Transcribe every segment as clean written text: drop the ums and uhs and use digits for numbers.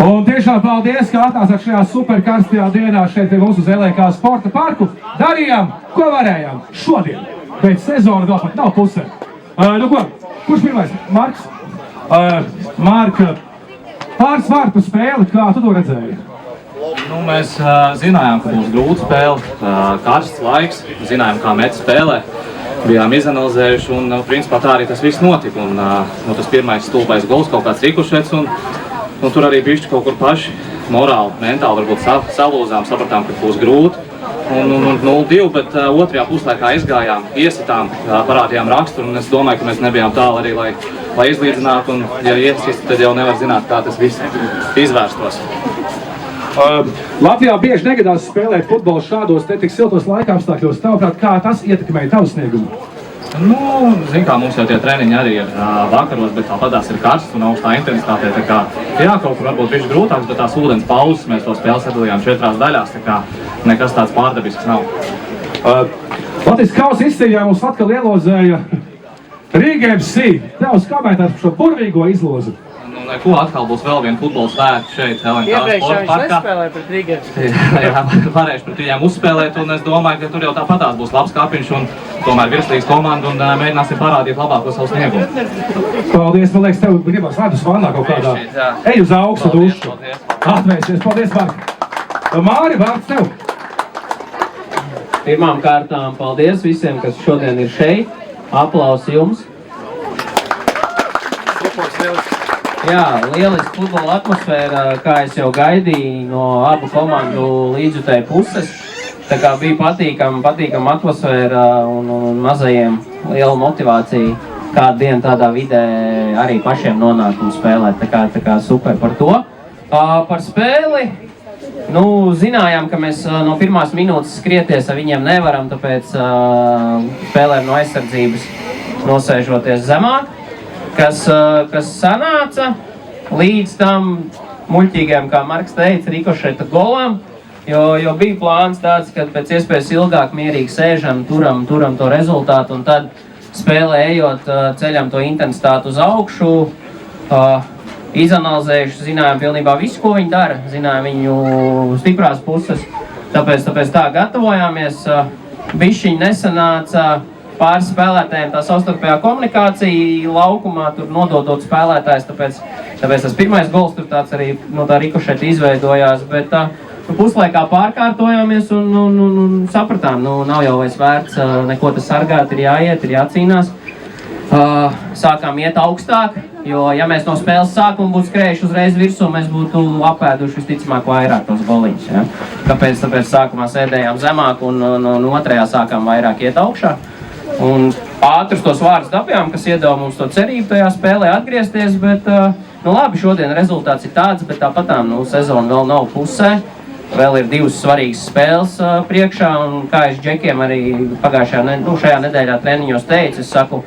Un tiešām paldies, ka atnācāt šajā superkarstajā dienā šeit pie mums uz LK sporta parku. Darījām, ko varējām šodien, bet sezona vēl pat nav pusē. Nu ko, kurš pirmais? Marks? Marka, pāris vārdu par spēli, kā tu to redzēji? Nu, mēs zinājām, ka būs grūta spēle, karsts laiks, zinājām, kā met spēlē. Bijām izanalizējuši un, principā, tā arī tas viss notika. Un, tas pirmais stulbais gols, kaut kāds rikušets, un tur arī bišķi kaut kur paši morāli, mentāli varbūt salūzām, sapratām, ka būs grūti. Un 0-2, bet otrajā puslaikā izgājām, iesitām, parādījām raksturu, un es domāju, ka mēs nebijām tālu arī, lai izlīdzinātu, un, ja iesist, tad jau nevar zināt, kā tas viss izvērstos. Latvijā bieži negadās spēlēt futbolu šādos te tik siltos laikapstākļos. Tavuprāt, kā tas ietekmēja tavu sniegumu? Nu, zin kā, mums jau tie treniņi arī ir vakaros, bet tāpatās ir karsts un augstā intensitātē. Tā kā, jā, kaut kur varbūt bišķi grūtāks, bet tās ūdens pauzes mēs to spēli sadalījām 4 daļās, tā kā nekas tāds pārdabisks nav. Latvijas kausa izcīņā mums atkal ielozēja Rīga FC. Tevs komentārs par šo burvīgo izlozi. Neko, atkal būs vēl viena futbola svētki šeit LNK sporta parkā. Iepriekšā viņš nespēlēja pret Rīgas. Jā, varēšu pret viņiem uzspēlēt, un es domāju, ka tur jau tāpatās būs labs kapiņš un tomēr virslīgas komanda, un mēģināsim parādīt labāko savu sniegumu. Paldies, man liekas, tev gribas ledus vannā kaut kādā. Ej uz augstu dušu. Atvēsies, paldies, Marka. Māri, vārds tev. Pirmām kārtām paldies visiem, kas šodien ir šeit. Aplausi jums. Jā, lieliski futbola atmosfēra, kā es jau gaidīju no abu komandu līdzjutēju puses. Tā kā bija patīkama atmosfēra un mazajiem liela motivācija kādu dienu tādā vidē arī pašiem nonākt un spēlēt. Tā kā super par to. Par spēli, nu, zinājām, ka mēs no pirmās minūtes skrieties ar viņiem nevaram, tāpēc spēlēm no aizsardzības nosēžoties zemāk. Kas sanāca līdz tam muļķīgiem, kā Marks teica, rikošeta golam, jo bija plāns tāds, ka pēc iespējas ilgāk mierīgi sēžam, turam to rezultātu, un tad spēlē ejot ceļam to intensitātu uz augšu, izanalizējuši, zinājām pilnībā visu, ko viņi dara, zinājām viņu stiprās puses, tāpēc tā gatavojāmies, bišķiņ nesanāca, pāris spēlētājiem tā savstarpējā komunikācija laukumā, tur nododot spēlētājs, tāpēc tas pirmais gols tur tāds arī no tā rikošeta izveidojās, bet puslaikā pārkārtojāmies un sapratām, nav jau vairs vērts neko tas sargāt, ir jāiet, ir jācīnās. Sākām iet augstāk, jo ja mēs no spēles sākuma būtu skrējuši uzreiz virsū, mēs būtu apēduši visticamāk vairāk tos goliņus. Ja? Tāpēc sākumā sēdējām zemāk un otrajā sākām vairāk iet augšā. Un ātrus tos vārdus dabījām, kas iedeva mums to cerību tajā spēlē atgriezties, bet, labi, šodien rezultāts ir tāds, bet tāpatām, sezona vēl nav pusē, vēl ir 2 svarīgas spēles priekšā, un kā es džekiem arī šajā nedēļā treniņos teicu, es saku,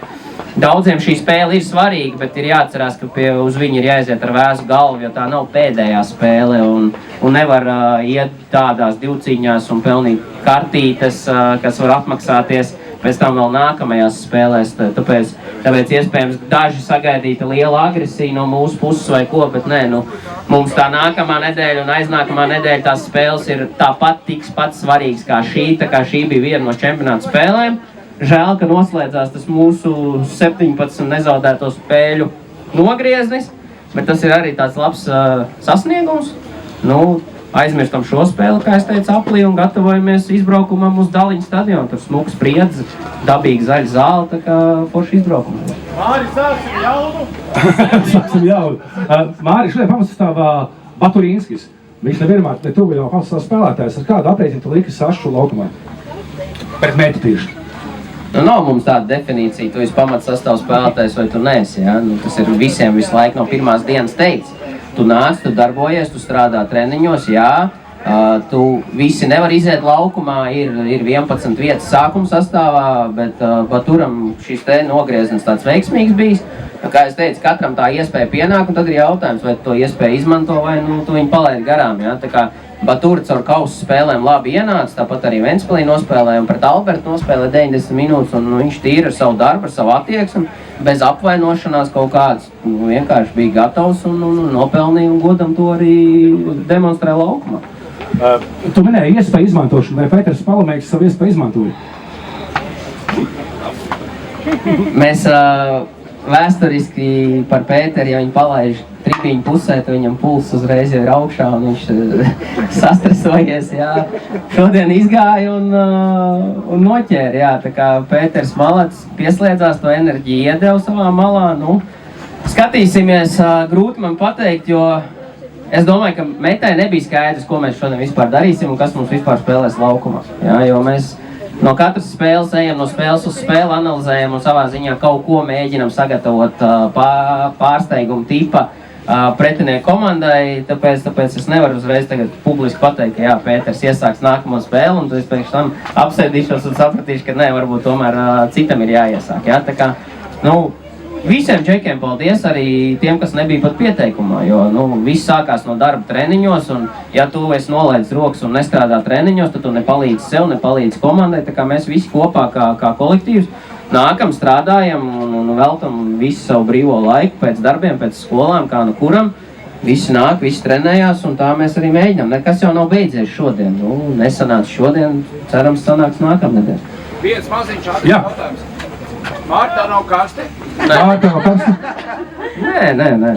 daudziem šī spēle ir svarīga, bet ir jāatcerās, ka uz viņu ir jāiziet ar vēsu galvu, jo tā nav pēdējā spēle, un nevar iet tādās divcīņās un pelnīt kartītes, kas var apmaksāties pēc tam vēl nākamajās spēlēs, tāpēc iespējams daži sagaidīta liela agresija no mūsu puses vai ko, bet nē, mums tā nākamā nedēļa un aiznākamā nedēļa tās spēles ir tāpat tiks pats svarīgs kā šī, tā kā šī bija viena no čempionāta spēlēm. Žēl, ka noslēdzās tas mūsu 17 nezaudēto spēļu nogrieznis, bet tas ir arī tāds labs sasniegums. Aizmirstam šo spēli, kā es teicu, aplī un gatavojamies izbraukumam uz Daļiņu stadionu. Tur smuks spriedzi, dabīgi zaļa zāle, tā kā forši izbraukums. Māri, sāksim jaudu! Sāksim jaudu. Māri, šodien pamatsastāvā Baturīnskis. Viņš nevienmēr ne tuvu jau pamatsastāvā spēlētājs. Ar kādu aprēķinu tu liki Sašu laukumā? Pret meti tieši. Nav mums tāda definīcija, tu esi pamatsastāvā spēlētājs vai tu neesi. Ja? Tas ir visiem visu laiku no pirmās dienas teicis. Tu nāc, tu darbojies, tu strādā treniņos, jā, tu visi nevar iziet laukumā, ir 11 vietas sākuma sastāvā, bet Baturam šis te nogrieznis tāds veiksmīgs bijis. Kā es teicu, katram tā iespēja pienāk, un tad ir jautājums, vai to iespēju izmanto, vai tu viņu palaidi garām, jā. Tā kā Batura caur kausu spēlēm labi ienāca, tāpat arī Ventspilī nospēlēja un pret Albertu nospēlēja 90 minūtes, un viņš tīri ar savu darbu, ar savu attieksmi. bez apvainošanās kaut kāds, vienkārši bija gatavs un nopelnīja un godam to arī demonstrē laukumā. Tu minēji iespēju izmantošanu, vai Pēters Palamēks savu iespēju izmantoja? Mēs vēsturiski par Pēteri, ja viņu palaiž tribiņu pusē, tad viņam pulss uzreiz jau ir augšā un viņš sastresojies, jā. Šodien izgāja un noķēra, jā. Tā kā Pēters Malats pieslēdzās, to enerģiju iedeva savā malā, skatīsimies, grūti man pateikt, jo es domāju, ka metai nebija skaidrs, ko mēs šodien vispār darīsim un kas mums vispār spēlēs laukumā. Jā, jo mēs no katras spēles ejam no spēles uz spēli, analizējam un savā ziņā kaut ko mēģinam sagatavot pārsteigumu tipa pretinieku komandai, tāpēc es nevaru uzreiz tagad publiski pateikt, ka jā, Pēters iesāks nākamo spēli un tad es pēc tam apsēdīšos un sapratīšu, ka nē, varbūt tomēr citam ir jāiesāk. Jā, tā kā, visiem džekiem paldies, arī tiem, kas nebija pat pieteikumā, jo viss sākās no darba treniņos, un ja tu esi nolaidis rokas un nestrādā treniņos, tad tu nepalīdzi sev, nepalīdzi komandai, tā kā mēs visi kopā kā kolektīvs nākam, strādājam un veltam visu savu brīvo laiku pēc darbiem, pēc skolām, kā nu kuram. Visi nāk, visi trenējās, un tā mēs arī mēģinām. Nekas jau nav beidzies šodien. Nesanāca šodien, cerams, sanāks nākamnedēļ. Viens maziņš jautājums. Mārta nav karsti? Mārta nav karsti? Nē.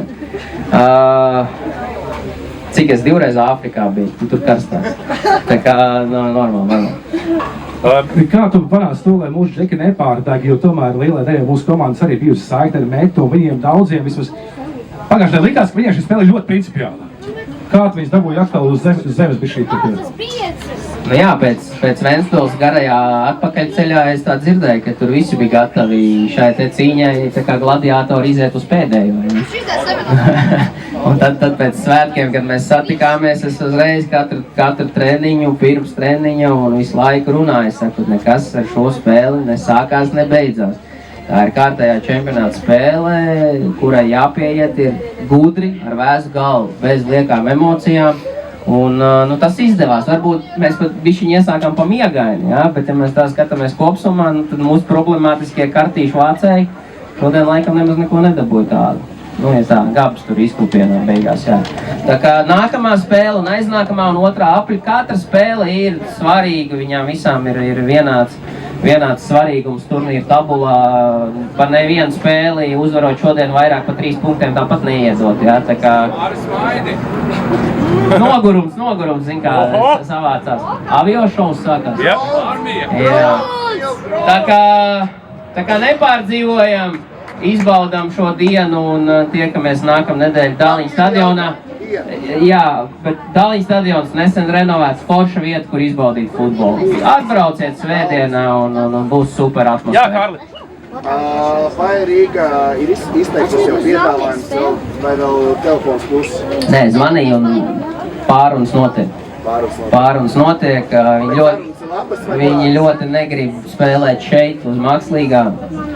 Cik es 2 reizes Āfrikā biju, tur karstās. Tā kā normāli. Kā tu panāc to, lai mūsu džeki nepārdeg, jo tomēr lielai daļai mūsu komandas arī bijusi saikta ar Metu, viņiem daudziem vismaz pagājušajā likās, ka viņiem šī spēle ļoti principiāla. Kā tu viņus dabūji atkal uz zemes bija šī Jā, pēc Ventspils garajā atpakaļceļā es tā dzirdēju, ka tur visi bija gatavi šai te cīņai, tā kā gladiātori iziet uz pēdējo. Un tad pēc svētkiem, kad mēs satikāmies, es uzreiz katru treniņu, pirms treniņa un visu laiku runāju. Es saku, nekas ar šo spēli nesākās, nebeidzās. Tā ir kārtējā čempionāta spēle, kurai jāpieiet ir gudri, ar vēsu galvu, bez liekām emocijām. Un tas izdevās. Varbūt mēs pat bišķiņi iesākām pa miegaini, jā? Bet ja mēs tā skatāmies kopsumā, tad mūsu problemātiskie kartīšu vācēji šodien laikam nemaz neko nedabūja tādu. Ja tā, gabs tur izkupienā beigās, jā. Tā kā nākamā spēle un aiznākamā un 2. aprīļa, katra spēle ir svarīga, viņām visām ir vienāds svarīgums turnīra tabulā. Par nevienu spēli uzvarot šodien vairāk par 3 punktiem tāpat neiedot, jā. Tā kā Nogurums, zin kā savācās. Aviošovs sākās. Jā. Tā kā nepārdzīvojam, izbaudām šo dienu un tiekamies nākamnedēļ Dāliņu stadionā. Jā, bet Dāliņu stadions nesen renovēts, forša vieta, kur izbaudīt futbolu. Atbrauciet svētdienā un būs super atmosfēra. Jā, Kārli. Vai Rīga ir izteikusi jau piedāvājums, vai vēl telefons plus? Nē, zvanīju un pārunas notiek. Viņi ļoti negrib spēlēt šeit uz Makslīgā.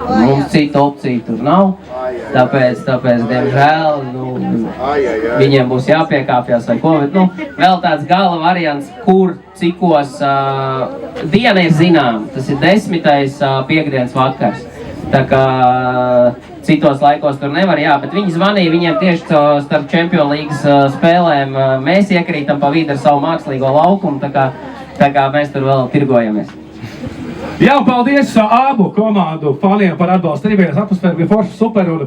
Mums citu opciju tur nav. Tāpēc diemžēl, viņiem būs jāpiekāpjas vai ko. Bet, vēl tāds gala variants, kur, cikos, diena ir zinām. Tas ir 10. Piektdienas vakars. Tā kā citos laikos tur nevar, jā, bet viņi zvanīja, viņiem tieši starp Champions Leagues spēlēm mēs iekrītam pa vidu ar savu mākslīgo laukumu, tā kā mēs tur vēl tirgojamies. Jā, paldies abu komandu faniem par atbalstu. Tribīnes atmosfēra bija forša super un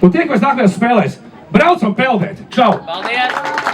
tiekamies nākamajās spēlēs. Braucam peldēt! Čau! Paldies!